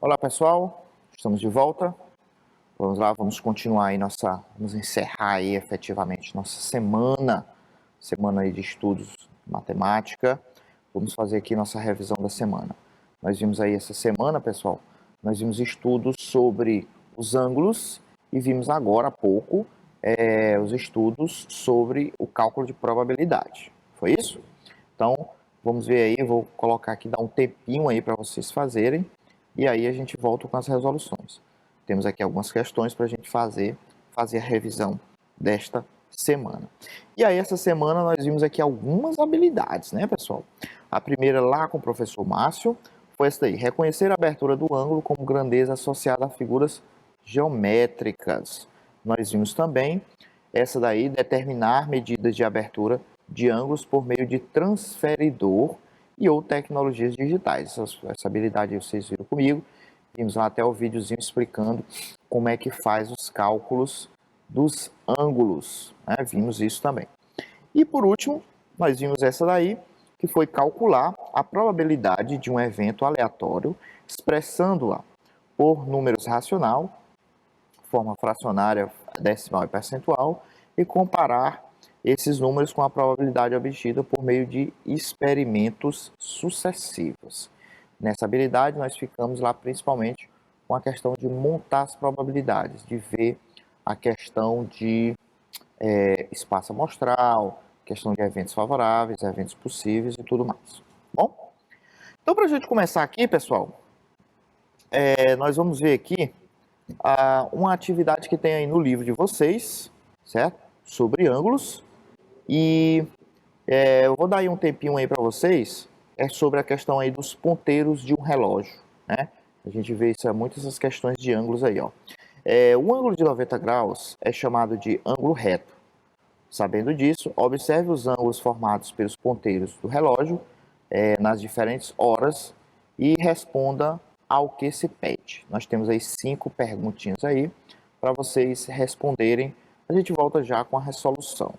Olá pessoal, estamos de volta. Vamos lá, vamos continuar aí vamos encerrar aí efetivamente nossa semana aí de estudos de matemática. Vamos fazer aqui nossa revisão da semana. Nós vimos aí essa semana, pessoal, nós vimos estudos sobre os ângulos e vimos agora há pouco os estudos sobre o cálculo de probabilidade. Foi isso? Então, vamos ver aí, eu vou colocar aqui, dar um tempinho aí para vocês fazerem. E aí a gente volta com as resoluções. Temos aqui algumas questões para a gente fazer a revisão desta semana. E aí essa semana nós vimos aqui algumas habilidades, né, pessoal? A primeira lá com o professor Márcio foi essa daí, reconhecer a abertura do ângulo como grandeza associada a figuras geométricas. Nós vimos também essa daí, determinar medidas de abertura de ângulos por meio de transferidor e ou tecnologias digitais. Essa habilidade vocês viram comigo. Vimos lá até o videozinho explicando como é que faz os cálculos dos ângulos, né? Vimos isso também. E por último, nós vimos essa daí, que foi calcular a probabilidade de um evento aleatório, expressando-a por números racional, forma fracionária, decimal e percentual, e comparar esses números com a probabilidade obtida por meio de experimentos sucessivos. Nessa habilidade, nós ficamos lá principalmente com a questão de montar as probabilidades, de ver a questão de espaço amostral, questão de eventos favoráveis, eventos possíveis e tudo mais. Bom, então para a gente começar aqui, pessoal, nós vamos ver aqui uma atividade que tem aí no livro de vocês, certo? Sobre ângulos. E eu vou dar aí um tempinho aí para vocês, sobre a questão aí dos ponteiros de um relógio, né? A gente vê muitas essas questões de ângulos aí, ó. O ângulo de 90 graus é chamado de ângulo reto. Sabendo disso, observe os ângulos formados pelos ponteiros do relógio nas diferentes horas e responda ao que se pede. Nós temos aí 5 perguntinhas aí para vocês responderem. A gente volta já com a resolução.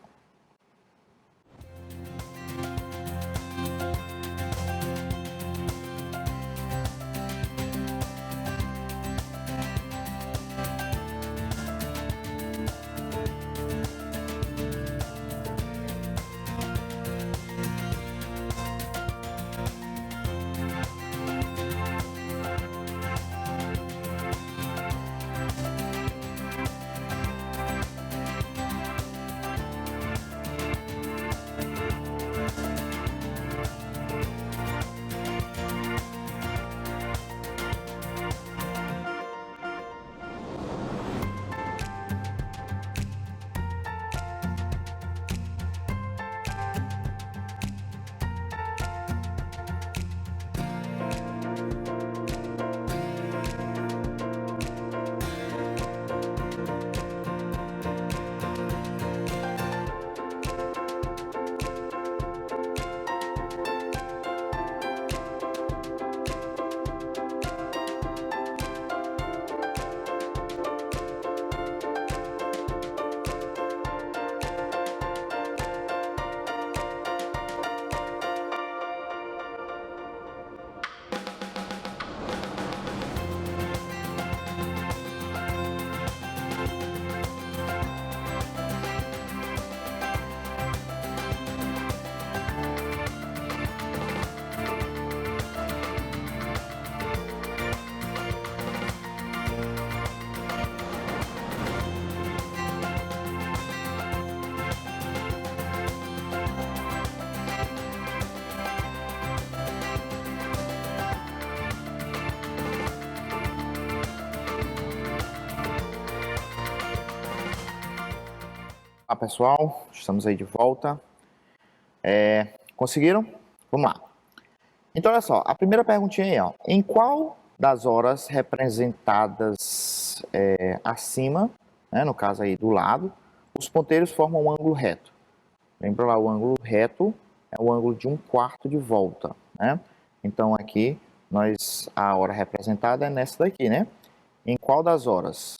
Olá pessoal, estamos aí de volta. Conseguiram? Vamos lá. Então olha só, a primeira perguntinha aí, ó. Em qual das horas representadas acima, né, no caso aí do lado, os ponteiros formam um ângulo reto? Lembra lá, o ângulo reto é o ângulo de 1/4 de volta, né? Então aqui, a hora representada é nessa daqui, né? Em qual das horas?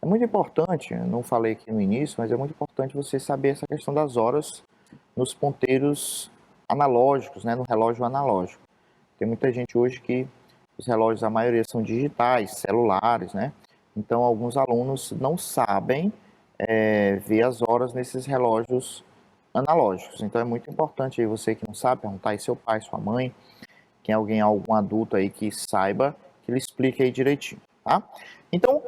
É muito importante, eu não falei aqui no início, mas é muito importante você saber essa questão das horas nos ponteiros analógicos, né, no relógio analógico. Tem muita gente hoje que Os relógios, a maioria são digitais, celulares, né? Então, alguns alunos não sabem ver as horas nesses relógios analógicos. Então, é muito importante aí você que não sabe perguntar aí seu pai, sua mãe, quem alguém, algum adulto aí que saiba, que ele explique aí direitinho, tá? Então,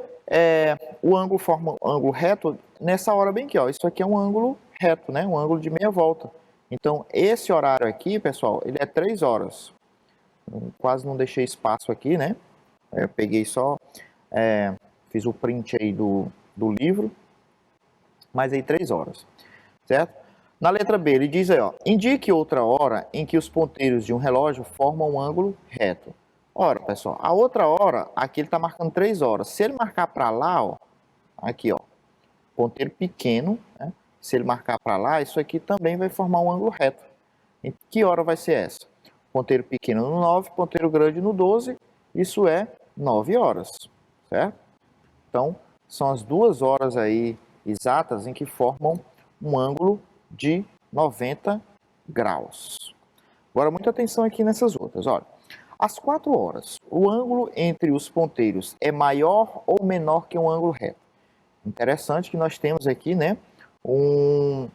o ângulo forma um ângulo reto nessa hora bem aqui, ó. Isso aqui é um ângulo reto, né? Um ângulo de meia volta. Então, esse horário aqui, pessoal, ele é 3 horas. Eu quase não deixei espaço aqui, né? Eu peguei só, fiz o print aí do livro, mas aí 3 horas, certo? Na letra B, ele diz aí, ó, indique outra hora em que os ponteiros de um relógio formam um ângulo reto. Ora, pessoal, a outra hora, aqui ele está marcando 3 horas. Se ele marcar para lá, ó, aqui, ó, ponteiro pequeno, né? Se ele marcar para lá, isso aqui também vai formar um ângulo reto. Em que hora vai ser essa? Ponteiro pequeno no 9, ponteiro grande no 12, isso é 9 horas, certo? Então, são as 2 horas aí exatas em que formam um ângulo de 90 graus. Agora, muita atenção aqui nessas outras, olha. Às 4 horas, o ângulo entre os ponteiros é maior ou menor que um ângulo reto? Interessante que nós temos aqui, né, um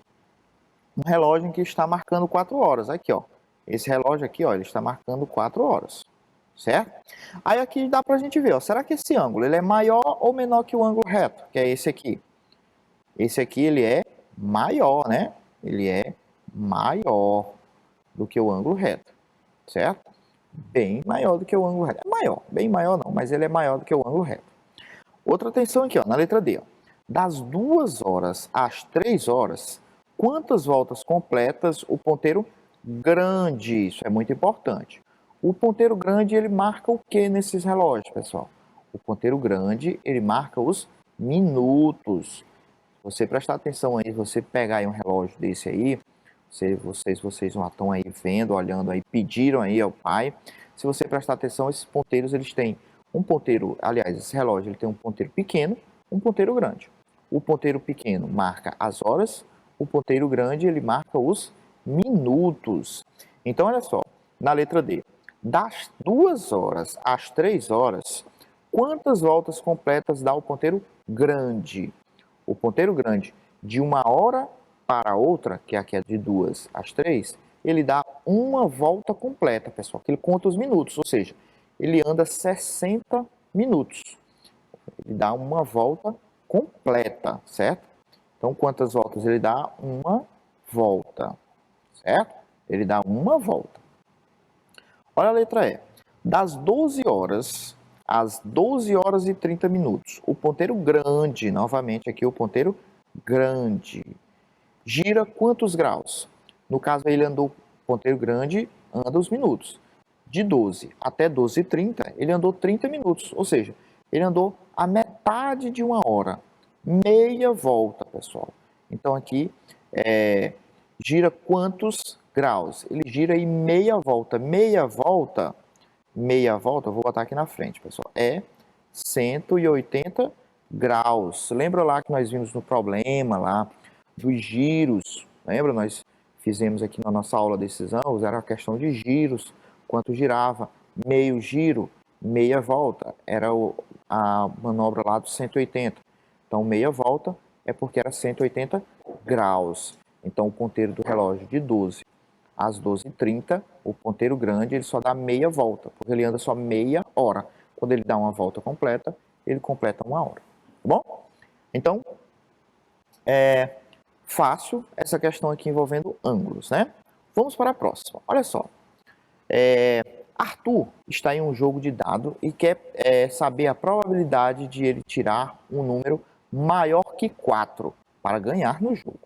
relógio que está marcando 4 horas. Aqui, ó. Esse relógio aqui, ó, ele está marcando 4 horas, certo? Aí aqui dá para a gente ver, ó, será que esse ângulo ele é maior ou menor que o ângulo reto, que é esse aqui? Esse aqui ele é maior, né? Ele é maior do que o ângulo reto, certo? Bem maior do que o ângulo reto. É maior, bem maior não, mas ele é maior do que o ângulo reto. Outra atenção aqui, ó, na letra D. Ó. Das 2 horas às 3 horas, quantas voltas completas o ponteiro grande? Isso é muito importante. O ponteiro grande, ele marca o que nesses relógios, pessoal? O ponteiro grande, ele marca os minutos. Você prestar atenção aí, você pegar aí um relógio desse aí, vocês já estão aí vendo, olhando aí, pediram aí ao pai. Se você prestar atenção, esses ponteiros, eles têm um ponteiro, aliás, esse relógio ele tem um ponteiro pequeno, um ponteiro grande. O ponteiro pequeno marca as horas, o ponteiro grande ele marca os minutos. Então, olha só, na letra D, das 2 horas às 3 horas, quantas voltas completas dá o ponteiro grande? O ponteiro grande, de uma hora para outra, que aqui é de 2 às 3, ele dá uma volta completa, pessoal, que ele conta os minutos, ou seja, ele anda 60 minutos. Ele dá uma volta completa, certo? Então, quantas voltas ele dá? Uma volta, certo? Ele dá uma volta. Olha a letra E. Das 12 horas às 12 horas e 30 minutos, o ponteiro grande, novamente aqui o ponteiro grande, gira quantos graus? No caso, ele andou, o ponteiro grande anda os minutos. De 12 até 12h30, ele andou 30 minutos, ou seja, ele andou a metade de uma hora, meia volta, pessoal. Então aqui, gira quantos graus? Ele gira aí meia volta, eu vou botar aqui na frente, pessoal, é 180 graus. Lembra lá que nós vimos no problema lá dos giros, lembra? Nós fizemos aqui na nossa aula desses anos, era a questão de giros, quanto girava, meio giro, meia volta, era a manobra lá dos 180. Então, meia volta é porque era 180 graus. Então, o ponteiro do relógio de 12 às 12h30, o ponteiro grande, ele só dá meia volta, porque ele anda só meia hora. Quando ele dá uma volta completa, ele completa uma hora. Tá bom? Então, é fácil essa questão aqui envolvendo ângulos, né? Vamos para a próxima. Olha só. Arthur está em um jogo de dado e quer saber a probabilidade de ele tirar um número maior que 4 para ganhar no jogo.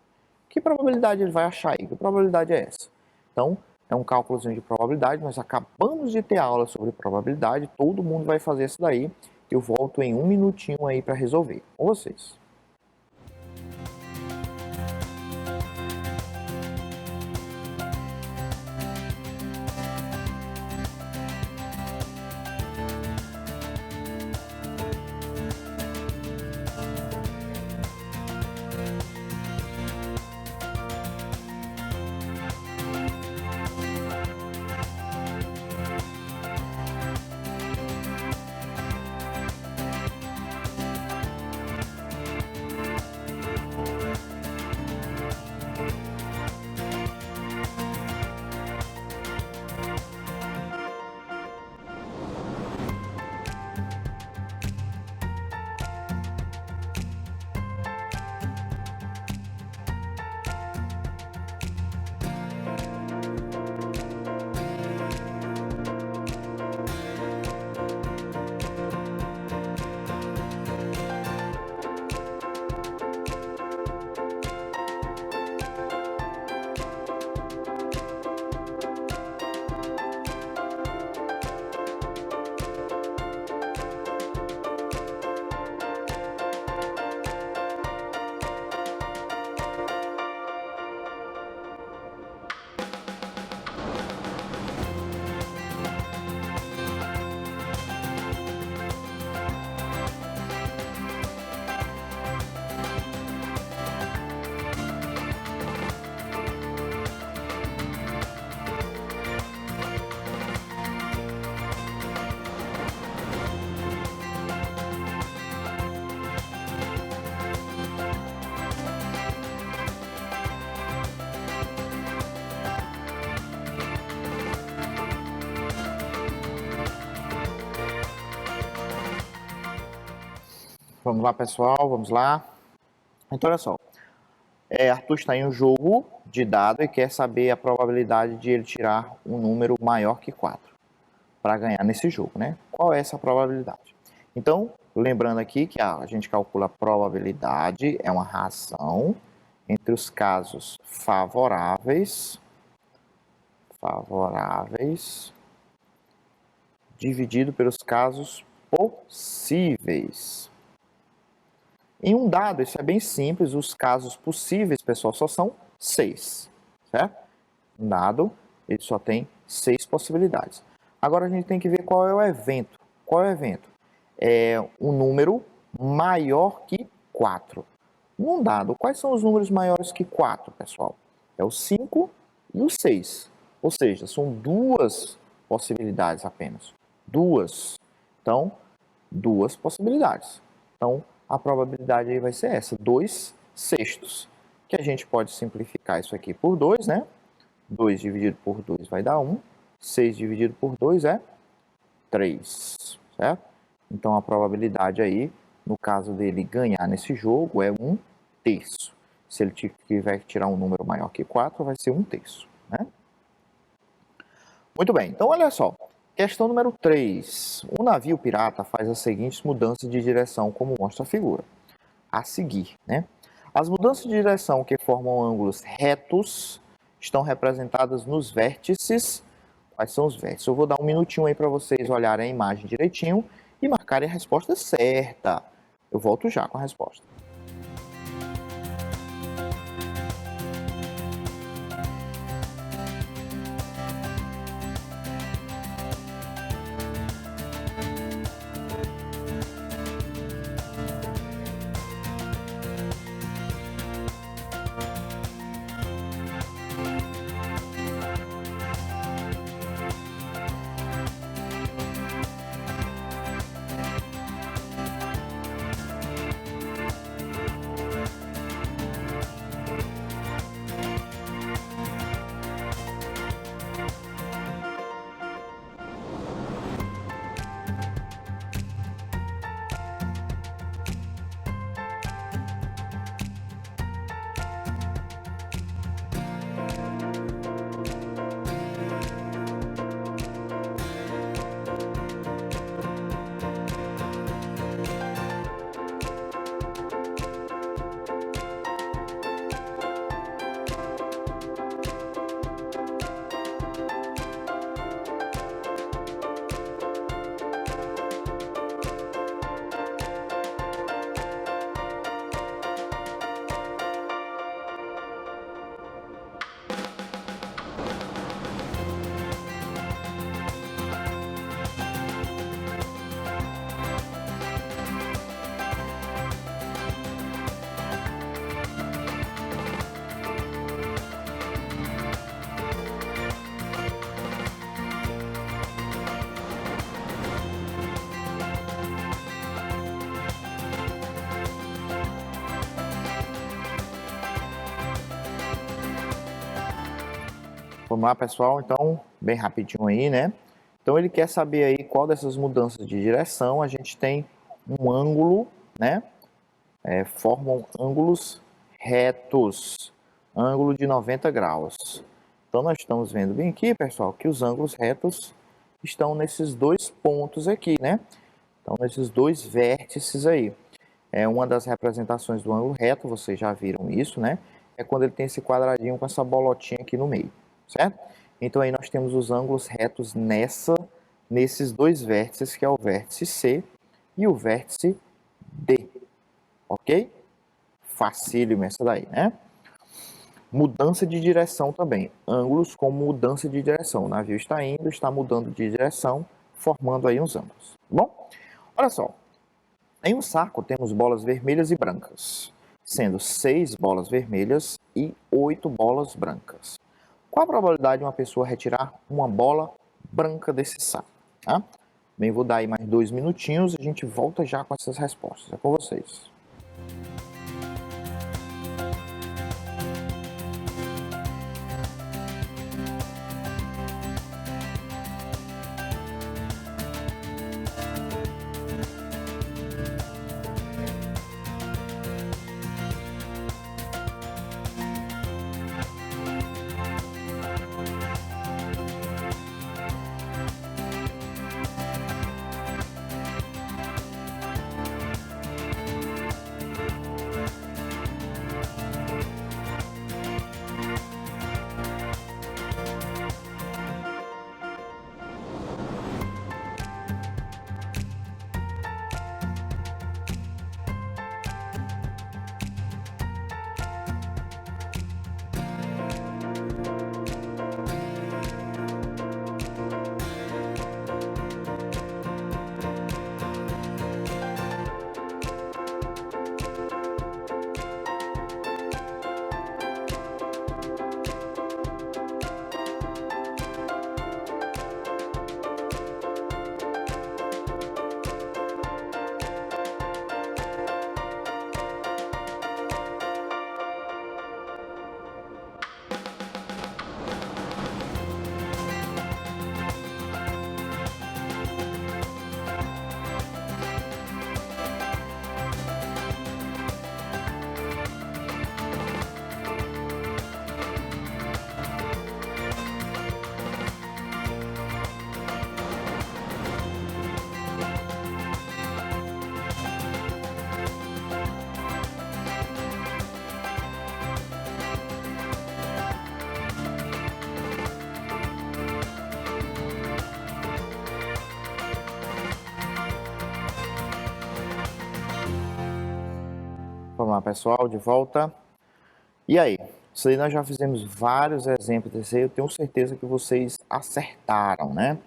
Que probabilidade ele vai achar aí? Que probabilidade é essa? Então, é um cálculozinho de probabilidade. Nós acabamos de ter aula sobre probabilidade. Todo mundo vai fazer isso daí. Eu volto em um minutinho aí para resolver com vocês. Vamos lá, pessoal, vamos lá. Então, olha só. Arthur está em um jogo de dado e quer saber a probabilidade de ele tirar um número maior que 4 para ganhar nesse jogo, né? Qual é essa probabilidade? Então, lembrando aqui que a gente calcula a probabilidade, é uma razão entre os casos favoráveis dividido pelos casos possíveis. Em um dado, isso é bem simples, os casos possíveis, pessoal, só são 6, certo? Um dado, ele só tem 6 possibilidades. Agora a gente tem que ver qual é o evento. Qual é o evento? É um número maior que 4. Num dado, quais são os números maiores que 4, pessoal? É o 5 e o 6. Ou seja, são 2 possibilidades apenas. 2. Então, 2 possibilidades. Então, a probabilidade aí vai ser essa, 2/6. Que a gente pode simplificar isso aqui por 2, né? 2 dividido por 2 vai dar 1. 6 dividido por 2 é 3, certo? Então, a probabilidade aí, no caso dele ganhar nesse jogo, é 1/3. Se ele tiver que tirar um número maior que 4, vai ser 1/3, né? Muito bem, então olha só. Questão número 3. Um navio pirata faz as seguintes mudanças de direção, como mostra a figura a seguir, né? As mudanças de direção que formam ângulos retos estão representadas nos vértices. Quais são os vértices? Eu vou dar um minutinho aí para vocês olharem a imagem direitinho e marcarem a resposta certa. Eu volto já com a resposta. Vamos lá, pessoal, então, bem rapidinho aí, né? Então, ele quer saber aí qual dessas mudanças de direção a gente tem um ângulo, né? Formam ângulos retos, ângulo de 90 graus. Então, nós estamos vendo bem aqui, pessoal, que os ângulos retos estão nesses 2 pontos aqui, né? Então, nesses 2 vértices aí. Uma das representações do ângulo reto, vocês já viram isso, né? É quando ele tem esse quadradinho com essa bolotinha aqui no meio, certo? Então, aí nós temos os ângulos retos nesses 2 vértices, que é o vértice C e o vértice D, ok? Facílimo essa daí, né? Mudança de direção também, ângulos com mudança de direção. O navio está indo, está mudando de direção, formando aí uns ângulos, tá bom? Olha só, em um saco temos bolas vermelhas e brancas, sendo 6 bolas vermelhas e 8 bolas brancas. Qual a probabilidade de uma pessoa retirar uma bola branca desse saco? Tá? Bem, vou dar aí mais 2 minutinhos e a gente volta já com essas respostas. É com vocês. Vamos lá, pessoal, de volta. E aí? Isso aí nós já fizemos vários exemplos desse aí, eu tenho certeza que vocês acertaram, né?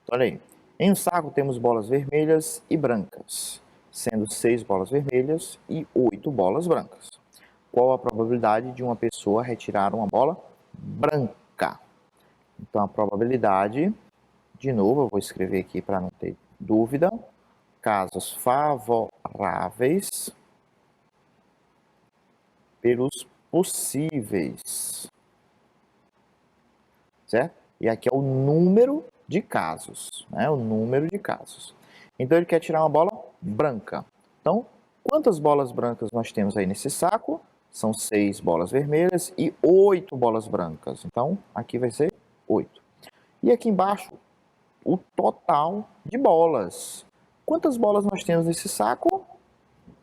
Então, olha aí. Em um saco temos bolas vermelhas e brancas, sendo 6 bolas vermelhas e 8 bolas brancas. Qual a probabilidade de uma pessoa retirar uma bola branca? Então, a probabilidade, de novo, eu vou escrever aqui para não ter dúvida, casos favoráveis pelos possíveis, certo? E aqui é o número de casos, né? O número de casos. Então, ele quer tirar uma bola branca. Então, quantas bolas brancas nós temos aí nesse saco? São 6 bolas vermelhas e 8 bolas brancas. Então, aqui vai ser 8. E aqui embaixo, o total de bolas. Quantas bolas nós temos nesse saco?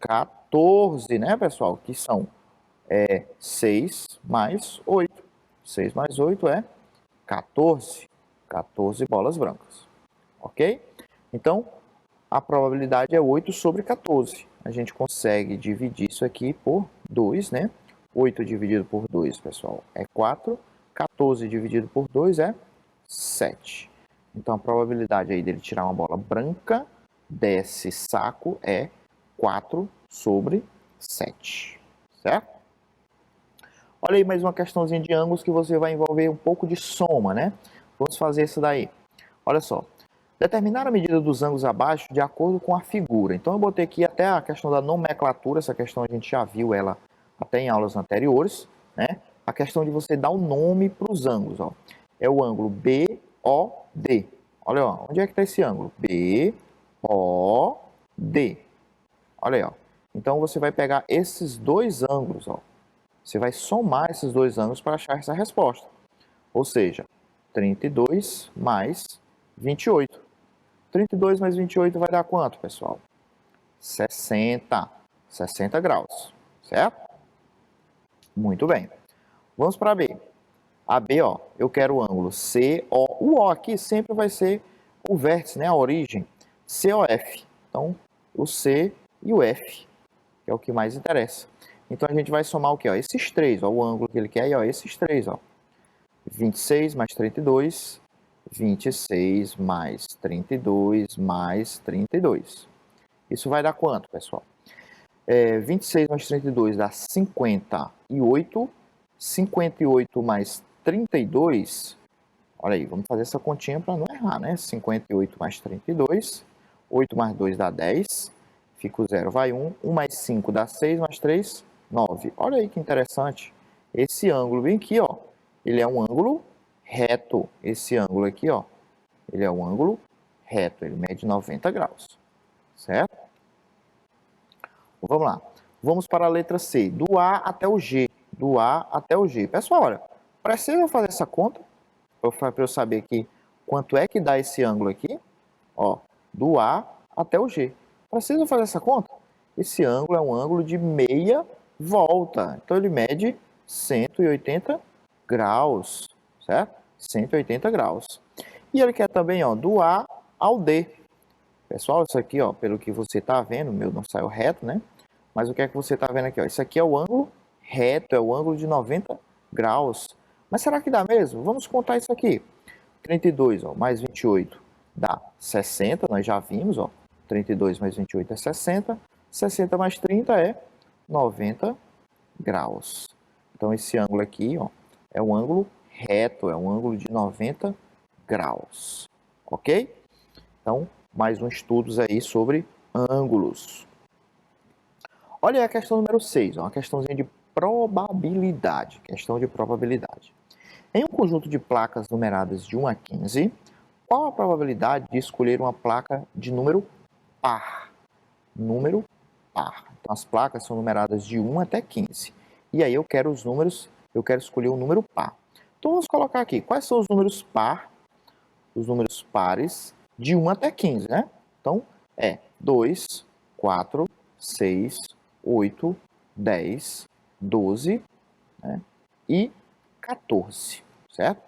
14, né, pessoal? Que são 6 mais 8. 6 mais 8 é 14. 14 bolas brancas. Ok? Então, a probabilidade é 8 sobre 14. A gente consegue dividir isso aqui por 2, né? 8 dividido por 2, pessoal, é 4. 14 dividido por 2 é 7. Então, a probabilidade aí dele tirar uma bola branca desse saco é 4 sobre 7. Certo? Olha aí mais uma questãozinha de ângulos que você vai envolver um pouco de soma, né? Vamos fazer isso daí. Olha só. Determinar a medida dos ângulos abaixo de acordo com a figura. Então, eu botei aqui até a questão da nomenclatura. Essa questão a gente já viu ela até em aulas anteriores, né? A questão de você dar o nome para os ângulos, ó. É o ângulo BOD. Olha, ó, onde é que está esse ângulo? BOD. Olha aí, ó. Então, você vai pegar esses dois ângulos, ó. Você vai somar esses dois ângulos para achar essa resposta. Ou seja, 32 mais 28. 32 mais 28 vai dar quanto, pessoal? 60. 60 graus, certo? Muito bem. Vamos para B. A B, ó, eu quero o ângulo CO. O O aqui sempre vai ser o vértice, né? A origem. COF. Então, o C e o F, que é o que mais interessa. Então, a gente vai somar o quê? Ó, esses três, ó, o ângulo que ele quer, e ó, esses três, ó. 26 mais 32, 26 mais 32 mais 32. Isso vai dar quanto, pessoal? 26 mais 32 dá 58. 58 mais 32, olha aí, vamos fazer essa continha para não errar, né? 58 mais 32, 8 mais 2 dá 10, fica o 0, vai 1, 1 mais 5 dá 6, mais 3, 9. Olha aí que interessante, esse ângulo bem aqui, ó, ele é um ângulo reto, esse ângulo aqui, ó, ele é um ângulo reto, ele mede 90 graus, certo? Vamos lá, vamos para a letra C, do A até o G, do A até o G. Pessoal, olha, precisa fazer essa conta, para eu saber aqui quanto é que dá esse ângulo aqui, ó, do A até o G. Precisa fazer essa conta? Esse ângulo é um ângulo de meia volta, então ele mede 180 graus, certo? 180 graus. E ele quer também, ó, do A ao D. Pessoal, isso aqui, ó, pelo que você está vendo, o meu não saiu reto, né? Mas o que é que você está vendo aqui, ó? Isso aqui é o ângulo reto, é o ângulo de 90 graus. Mas será que dá mesmo? Vamos contar isso aqui. 32, ó, mais 28 dá 60, nós já vimos, ó. 32 mais 28 é 60. 60 mais 30 é 90 graus. Então, esse ângulo aqui, ó, é um ângulo reto, é um ângulo de 90 graus. Ok? Então, mais um estudos aí sobre ângulos. Olha aí a questão número 6, uma questãozinha de probabilidade. Questão de probabilidade. Em um conjunto de placas numeradas de 1 a 15, qual a probabilidade de escolher uma placa de número par? Número par. Então, as placas são numeradas de 1 até 15. E aí eu quero os números, eu quero escolher o número par. Então, vamos colocar aqui, quais são os números par? Os números pares de 1 até 15, né? Então, é 2, 4, 6, 8, 10, 12, né? E 14, certo?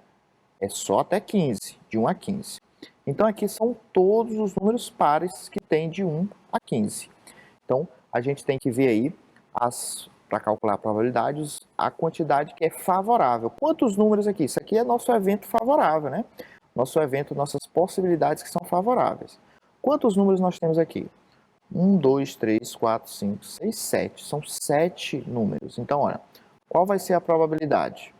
É só até 15, de 1 a 15. Então, aqui são todos os números pares que tem de 1 a 15. Então, a gente tem que ver aí para calcular a probabilidade, a quantidade que é favorável. Quantos números aqui? Isso aqui é nosso evento favorável, né? Nosso evento, nossas possibilidades que são favoráveis. Quantos números nós temos aqui? 1, 2, 3, 4, 5, 6, 7. São 7 números. Então, olha, qual vai ser a probabilidade?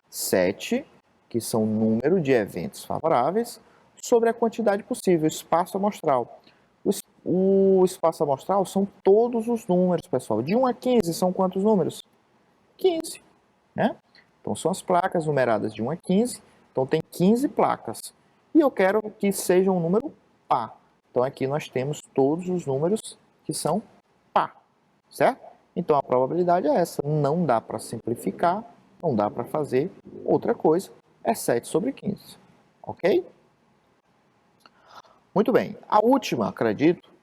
7, que são o número de eventos favoráveis, sobre a quantidade possível, espaço amostral. O espaço amostral são todos os números, pessoal. De 1 a 15 são quantos números? 15, né? Então, são as placas numeradas de 1 a 15. Então, tem 15 placas. E eu quero que seja um número par. Então, aqui nós temos todos os números que são par, certo? Então, a probabilidade é essa. Não dá para simplificar, não dá para fazer outra coisa. É 7 sobre 15, ok? Muito bem. A última, acredito.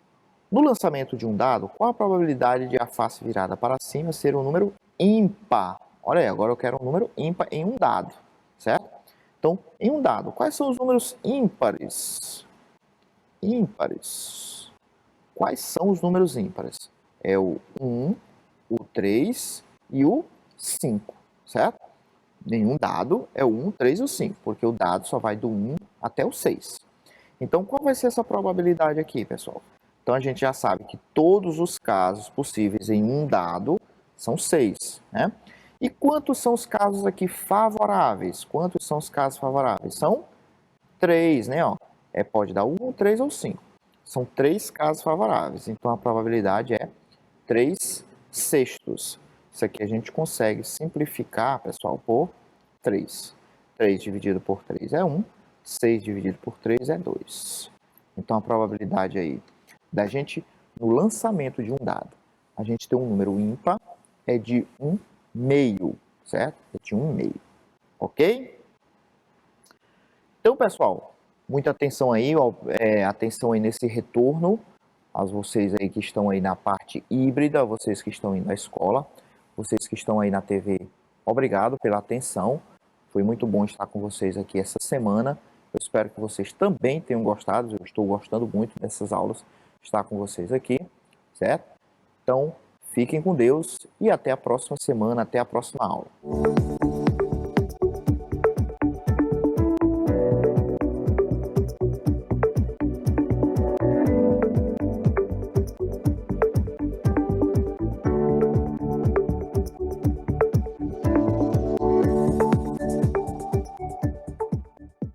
No lançamento de um dado, qual a probabilidade de a face virada para cima ser um número ímpar? Olha aí, agora eu quero um número ímpar em um dado, certo? Então, em um dado, quais são os números ímpares? Ímpares. Quais são os números ímpares? É o 1, o 3 e o 5, certo? Nenhum dado é o 1, 3 ou 5, porque o dado só vai do 1 até o 6. Então, qual vai ser essa probabilidade aqui, pessoal? Então, a gente já sabe que todos os casos possíveis em um dado são 6, né? E quantos são os casos aqui favoráveis? Quantos são os casos favoráveis? São 3, né? Ó, pode dar 1, 3 ou 5. São 3 casos favoráveis. Então, a probabilidade é 3 sextos. Isso aqui a gente consegue simplificar, pessoal, por 3. 3 dividido por 3 é 1. 6 dividido por 3 é 2. Então, a probabilidade aí da gente, no lançamento de um dado, a gente ter um número ímpar é de 1/2, certo? É de 1/2, ok? Então, pessoal, muita atenção aí, atenção aí nesse retorno, a vocês aí que estão aí na parte híbrida, vocês que estão indo à escola, vocês que estão aí na TV, obrigado pela atenção. Foi muito bom estar com vocês aqui essa semana. Eu espero que vocês também tenham gostado. Eu estou gostando muito dessas aulas, estar com vocês aqui, certo? Então, fiquem com Deus e até a próxima semana, até a próxima aula.